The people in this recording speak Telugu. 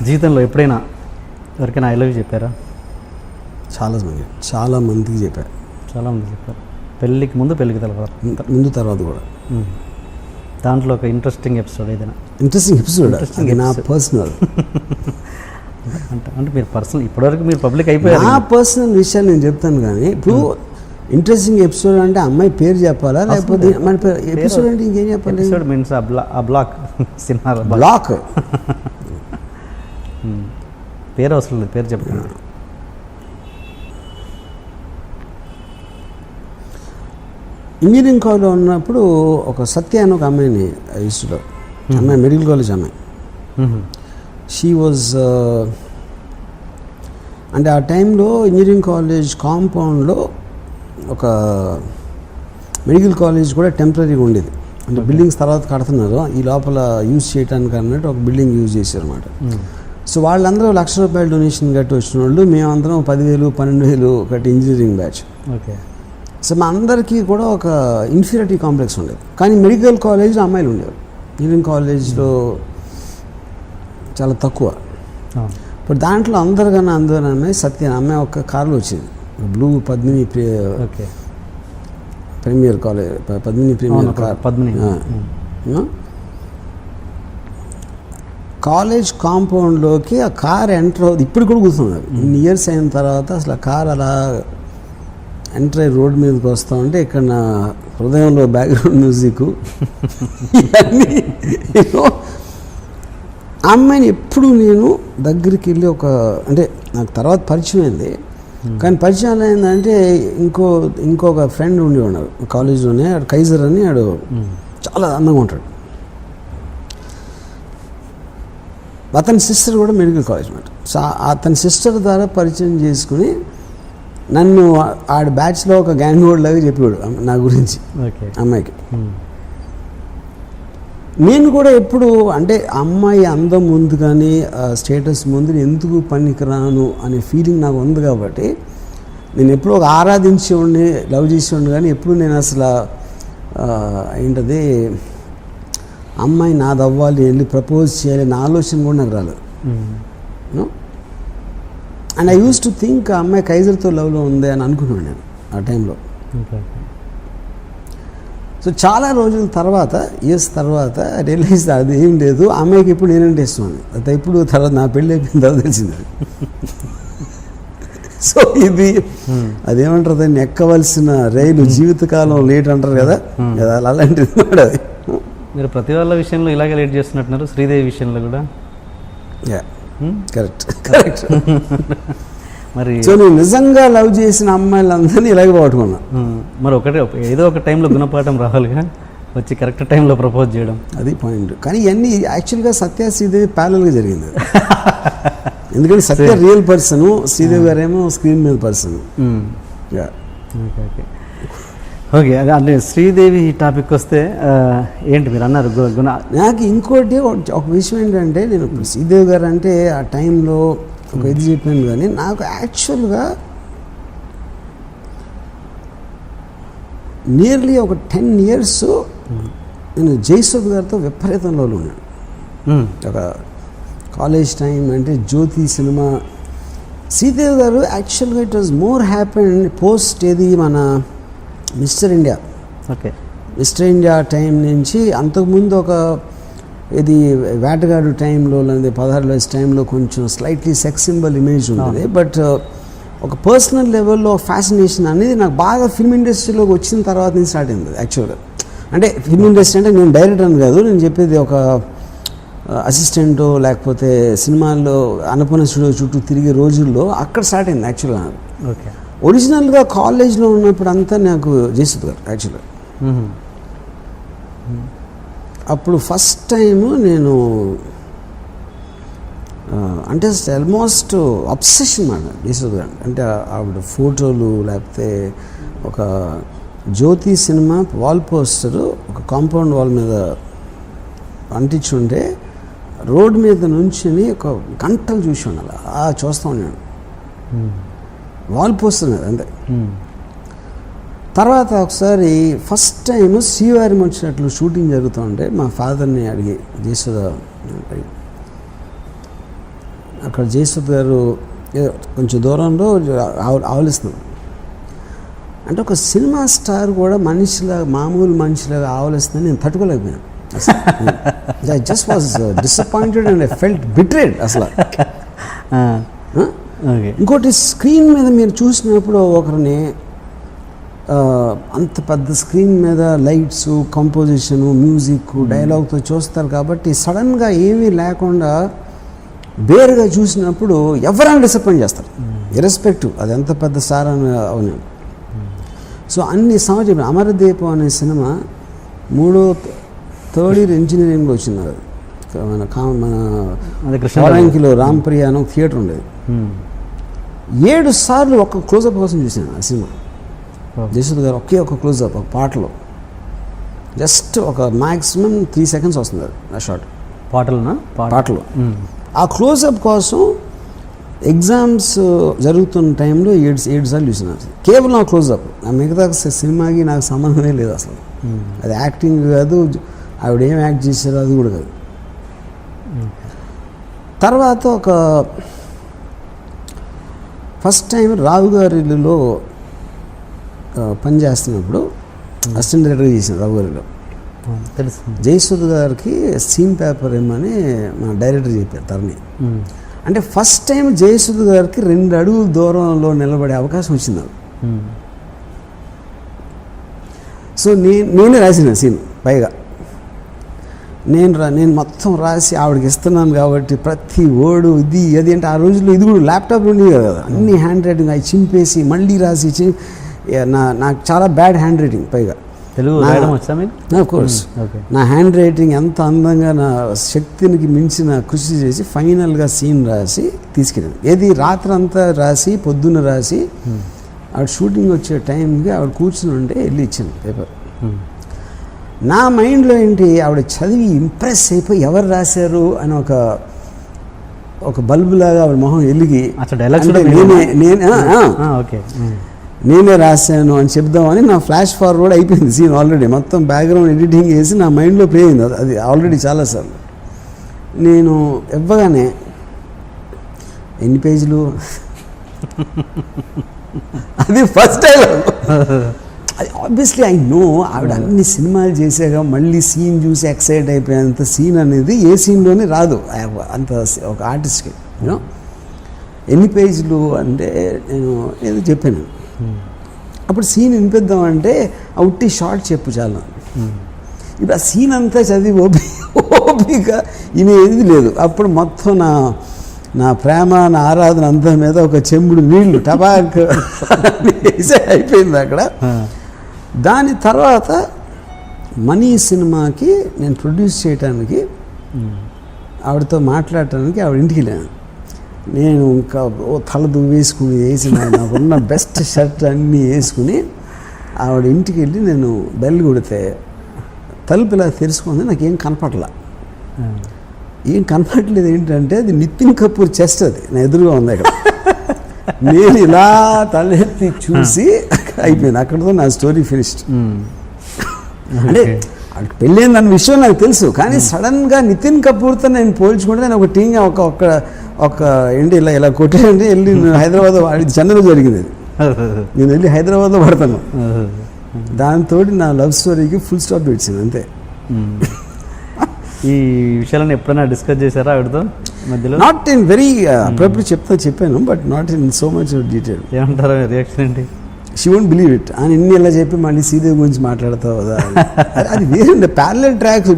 జీవితంలో ఎప్పుడైనా ఎవరికైనా ఐ లవ్ యూ చెప్పారా? చాలా మందికి చెప్పారు. చాలామంది చెప్పారు. పెళ్ళికి ముందు, పెళ్ళికి తర్వాత, తర్వాత కూడా. దాంట్లో ఒక ఇంట్రెస్టింగ్ ఎపిసోడ్ ఏదైనా? ఇంట్రెస్టింగ్ ఎపిసోడ్ నా పర్సనల్ అంటే మీరు పర్సనల్ ఇప్పటివరకు మీరు పబ్లిక్ అయిపోయారు. నా పర్సనల్ విషయాలు నేను చెప్తాను, కానీ ఇప్పుడు ఇంట్రెస్టింగ్ ఎపిసోడ్ అంటే అమ్మాయి పేరు చెప్పాలా, లేకపోతే మన ఎపిసోడ్ అంటే ఇంకేం చెప్పాలి? ఎపిసోడ్ మీన్స్ ఆ బ్లాక్ సినిమా బ్లాక్ పేరు అవసరం లేదు, పేరు చెప్పండి. ఇంజనీరింగ్ కాలేజ్లో ఉన్నప్పుడు ఒక సత్య అని ఒక అమ్మాయిని ఇష్టం. అమ్మాయి మెడికల్ కాలేజ్ అమ్మాయి. షీ వాజ్ అంటే ఆ టైంలో ఇంజనీరింగ్ కాలేజ్ కాంపౌండ్లో ఒక మెడికల్ కాలేజ్ కూడా టెంపరీగా ఉండేది. అంటే బిల్డింగ్స్ తర్వాత కడుతున్నారు, ఈ లోపల యూజ్ చేయడానికి అన్నట్టు ఒక బిల్డింగ్ యూజ్ చేశారు అనమాట. సో వాళ్ళందరూ ₹1,00,000 డొనేషన్ కట్టి వచ్చిన వాళ్ళు, మేమందరం 10,000 12,000 కట్టి ఇంజనీరింగ్ బ్యాచ్. ఓకే. సో మా అందరికీ కూడా ఒక ఇన్ఫీరియారిటీ కాంప్లెక్స్ ఉండేది. కానీ మెడికల్ కాలేజ్లో అమ్మాయిలు ఉండేవారు, ఇంజనీరింగ్ కాలేజ్లో చాలా తక్కువ. ఇప్పుడు దాంట్లో అందరికన్నా అమ్మాయి సత్య అమ్మాయి ఒక కార్లో వచ్చింది, blue Padmini premier college, Padmini premier car. College కాంపౌండ్లోకి ఆ కార్ ఎంటర్ అవుతుంది. ఇప్పుడు కూడా కూర్చున్నారు, ఇన్ని ఇయర్స్ అయిన తర్వాత అసలు ఆ కార్ అలా ఎంటర్ అయ్యి రోడ్ మీదకి వస్తూ ఉంటే ఇక్కడ నా హృదయంలో బ్యాక్గ్రౌండ్ మ్యూజిక్ ఆ అమ్మాయిని ఎప్పుడు నేను దగ్గరికి వెళ్ళి అంటే నాకు తర్వాత పరిచయం అయింది, కానీ పరిచయం ఏంటంటే ఇంకొక ఫ్రెండ్ ఉండి ఉన్నారు కాలేజీలోనే, ఆడు కైజర్ అని, ఆడు చాలా అందంగా ఉంటాడు. అతని సిస్టర్ కూడా మెడికల్ కాలేజ్ అన్నమాట. సో అతని సిస్టర్ ద్వారా పరిచయం చేసుకుని నన్ను ఆడ బ్యాచ్లో ఒక గ్యాంగ్ హోల్డ్ లాగా చెప్పాడు నా గురించి అమ్మాయికి. నేను కూడా ఎప్పుడు అంటే అమ్మాయి అందం ముందు కానీ స్టేటస్ ముందు ఎందుకు పనికిరాను అనే ఫీలింగ్ నాకు ఉంది, కాబట్టి నేను ఎప్పుడు ఒక ఆరాధించేవాడిని, లవ్ చేసేవాడిని, కానీ ఎప్పుడు నేను అసలు ఏంటది అమ్మాయి నాది అవ్వాలి, వెళ్ళి ప్రపోజ్ చేయాలి నా ఆలోచన కూడా నాకు రాలేదు. And I use to think ఆ అమ్మాయి కైజర్తో లవ్లో ఉంది అని అనుకున్నాను నేను ఆ టైంలో. సో చాలా రోజుల తర్వాత, ఇయర్స్ తర్వాత రియలైజ్ అది ఏం లేదు, ఆ అమ్మాయికి ఇప్పుడు నేనంటే ఇష్టం. అది ఇప్పుడు తర్వాత నా పెళ్ళి అయిపోయిన తర్వాత తెలిసింది. సో ఇది అదేమంటారు, దాన్ని ఎక్కవలసిన రైలు జీవితకాలం లేట్ అంటారు కదా, అలాంటిది కూడా. అది మీరు ప్రతి వాళ్ళ విషయంలో ఇలాగే లేట్ చేస్తున్నట్టున్నారు, శ్రీదేవి విషయంలో కూడా. కరెక్ట్. మరి సో నేను నిజంగా లవ్ చేసిన అమ్మాయిలందరినీ ఇలాగే పట్టుకున్నా. మరి ఏదో ఒక టైంలో గుణపాఠం రావాలిగా, వచ్చి కరెక్ట్ టైంలో ప్రపోజ్ చేయడం, అది పాయింట్. కానీ ఇవన్నీ యాక్చువల్గా సత్య శ్రీదేవి ప్యారల్గా జరిగింది. ఎందుకంటే సత్య రియల్ పర్సన్, శ్రీదేవి గారేమో స్క్రీన్ మీద పర్సన్. ఓకే, అంటే శ్రీదేవి టాపిక్ వస్తే ఏంటి మీరు అన్నారు గుణ. నాకు ఇంకోటి ఒక విషయం ఏంటంటే, నేను శ్రీదేవి గారు అంటే ఆ టైంలో ఒక ఇది చెప్పాను, కానీ నాకు యాక్చువల్గా నియర్లీ ఒక 10 years నేను జయసుధ్ గారితో విపరీతంలో ఉన్నాను. ఒక కాలేజ్ టైం అంటే జ్యోతి సినిమా. శ్రీదేవి గారు యాక్చువల్గా it was more happen post ఏది మన mister India. Okay, mister India time నుంచి అంతకుముందు ఒక ఇది వేటగాడు టైంలో లేదా 16 టైంలో కొంచెం స్లైట్లీ సెక్స్ సింబల్ ఇమేజ్ ఉంటుంది. బట్ ఒక పర్సనల్ లెవెల్లో ఫ్యాసినేషన్ అనేది నాకు బాగా ఫిల్మ్ ఇండస్ట్రీలోకి వచ్చిన తర్వాత నుంచి స్టార్ట్ అయింది యాక్చువల్గా. అంటే ఫిల్మ్ ఇండస్ట్రీ అంటే నేను డైరెక్టర్ అని కాదు, నేను చెప్పేది ఒక అసిస్టెంటో లేకపోతే సినిమాల్లో అన్నపూర్ణ స్టూడియో చుట్టూ తిరిగే రోజుల్లో అక్కడ స్టార్ట్ అయింది యాక్చువల్గా. ఓకే, ఒరిజినల్గా కాలేజ్లో ఉన్నప్పుడు అంతా నాకు జయసుధ్ గారు యాక్చువల్గా. అప్పుడు ఫస్ట్ టైము నేను అంటే ఆల్మోస్ట్ అబ్సెషన్ మాట జయసుధ్ గారు అంటే. ఆవిడ ఫోటోలు లేకపోతే ఒక జ్యోతి సినిమా వాల్ పోస్టరు ఒక కాంపౌండ్ వాల్ మీద అంటించుంటే రోడ్ మీద నుంచుని ఒక గంటలు చూసి ఉండాలి, చూస్తూ ఉన్నాను. వాల్ పోస్టర్ మీద అంతే. తర్వాత ఒకసారి ఫస్ట్ టైం శ్రీవారి వచ్చినట్లు షూటింగ్ జరుగుతూ ఉంటే మా ఫాదర్ని అడిగి జయసుధ అక్కడ జయసుద్ గారు కొంచెం దూరంలో ఆవలిస్తున్నారు. అంటే ఒక సినిమా స్టార్ కూడా మనిషిలాగా, మామూలు మనిషిలాగా ఆవలిస్తుందని నేను తట్టుకోలేకపోయాను. I just was disappointed and I felt betrayed అసలు. ఇంకోటి, స్క్రీన్ మీద మీరు చూసినప్పుడు ఒకరిని అంత పెద్ద స్క్రీన్ మీద లైట్స్, కంపోజిషను, మ్యూజిక్, డైలాగ్తో చూస్తారు కాబట్టి సడన్గా ఏమీ లేకుండా బేరుగా చూసినప్పుడు ఎవరైనా డిసప్పాయింట్ చేస్తారు, ఇర్రెస్పెక్టివ్ అది ఎంత పెద్ద స్టార్ అని అవును. సో అన్ని సంవత్సరం అమరదీపం అనే సినిమా థర్డ్ ఇయర్ ఇంజనీరింగ్లో వచ్చింది. అది మన కోరంకిలో రాంప్రియ అని థియేటర్ ఉండేది. 7 సార్లు ఒక క్లోజప్ కోసం చూసాను ఆ సినిమా. జయసుద్ గారు ఒకే ఒక క్లోజప్, ఒక పాటలో జస్ట్ ఒక మ్యాక్సిమం 3 seconds వస్తుంది ఆ షాట్ పాటలో. ఆ క్లోజప్ కోసం ఎగ్జామ్స్ జరుగుతున్న టైంలో 7 సార్లు చూసిన కేవలం ఆ క్లోజప్. ఆ మిగతా సినిమాకి నాకు సంబంధమే లేదు అసలు. అది యాక్టింగ్ కాదు, ఆవిడ ఏం యాక్ట్ చేశారో అది కూడా కాదు. తర్వాత ఒక ఫస్ట్ టైం రావు గారి ఇల్లులో పనిచేస్తున్నప్పుడు అసిస్టెంట్ డైరెక్టర్గా చేసిన రావు గారిలో తెలుసు. జయసుద్ గారికి సీన్ పేపర్ ఏమని మా డైరెక్టర్ చెప్పారు తరణి. అంటే ఫస్ట్ టైం జయసుద్ గారికి 2 అడుగుల దూరంలో నిలబడే అవకాశం వచ్చింది నాకు. సో నేనే రాసిన సీన్. పైగా నేను మొత్తం రాసి ఆవిడకి ఇస్తున్నాను కాబట్టి ప్రతి వర్డు ఇది అది అంటే ఆ రోజుల్లో ఇది కూడా ల్యాప్టాప్ ఉండేది కదా, అన్ని హ్యాండ్ రైటింగ్ అవి చింపేసి మళ్ళీ రాసి నాకు చాలా బ్యాడ్ హ్యాండ్ రైటింగ్. పైగా తెలుగు కోర్స్ నా హ్యాండ్ రైటింగ్ ఎంత అందంగా నా శక్తికి మించిన కృషి చేసి ఫైనల్గా సీన్ రాసి తీసుకెళ్ళాను. ఏది రాత్రి అంతా రాసి పొద్దున్న రాసి ఆవిడ షూటింగ్ వచ్చే టైంకి ఆవిడ కూర్చుని ఉంటే వెళ్ళి ఇచ్చాను పేపర్. నా మైండ్లో ఏంటి, ఆవిడ చదివి ఇంప్రెస్ అయిపోయి ఎవరు రాశారు అని ఒక బల్బులాగా ఆవిడ మొహం వెలిగి నేనే రాశాను అని చెప్దామని నా ఫ్లాష్ ఫార్వర్డ్ అయిపోయింది సీన్ ఆల్రెడీ. మొత్తం బ్యాక్గ్రౌండ్ ఎడిటింగ్ చేసి నా మైండ్లో ప్లే అయింది అది ఆల్రెడీ చాలాసార్లు. నేను ఇవ్వగానే ఎన్ని పేజీలు అది ఫస్ట్ టైం. అది ఆబ్వియస్లీ ఐ నో ఆవిడ అన్ని సినిమాలు చేసాక మళ్ళీ సీన్ చూసి ఎక్సైట్ అయిపోయేంత సీన్ అనేది ఏ సీన్లోనే రాదు అంత ఒక ఆర్టిస్ట్కి. యూనో ఎన్ని పేజీలు అంటే నేను ఏదో చెప్పాను. అప్పుడు సీన్ వినిపిద్దామంటే అవుట్టి షార్ట్ చెప్పు చాలా. ఇప్పుడు ఆ సీన్ అంతా చదివి ఓపిక వినేది లేదు. అప్పుడు మొత్తం నా ప్రేమ, నా ఆరాధన అంతా మీద ఒక చెంబుడు నీళ్లు టబాక్ వేసే అయిపోయింది అక్కడ. దాని తర్వాత మనీ సినిమాకి నేను ప్రొడ్యూస్ చేయడానికి ఆవిడతో మాట్లాడటానికి ఆవిడ ఇంటికి వెళ్ళాను. నేను ఇంకా తల దువ్వేసుకుని వేసి నాకున్న బెస్ట్ షర్ట్ అన్నీ వేసుకుని ఆవిడ ఇంటికి వెళ్ళి నేను బెల్ కొడితే తలుపు ఇలా తెరుచుకుంది. నాకేం కనపడలా. ఏం కనపడలేదు ఏంటంటే అది నితిన్ కపూర్ చెస్ట్, అది నా ఎదురుగా ఉంది అక్కడ. నేను ఇలా తలెత్తి చూసి అయిపోయింది, అక్కడితో నా స్టోరీ ఫినిష్డ్. అంటే అక్కడికి పెళ్ళైంది అన్న విషయం నాకు తెలుసు, కానీ సడన్గా నితిన్ కపూర్తో నేను పోల్చుకుంటే నేను ఒక టీమ్ ఒక ఏంటి ఇలా కొట్టేయండి వెళ్ళి హైదరాబాద్, చెన్నైలో జరిగింది అది. నేను వెళ్ళి హైదరాబాద్లో పడతాను. దాంతో నా లవ్ స్టోరీకి ఫుల్ స్టాప్ ఇచ్చింది అంతే. ఈ విషయాలను ఎప్పుడైనా డిస్కస్ చేశారా ఆవిడతో మధ్యలో? నాట్ ఇన్ వెరీ అప్పుడప్పుడు చెప్పాను, but not in so much detail. ఏమంటారా రియాక్షన్ ఏంటి? She won't believe it. అని ఇన్ని ఎలా చెప్పి మళ్ళీ శ్రీదేవి గురించి మాట్లాడతావు కదా, అది వేరే ప్యారలల్ ట్రాక్స్.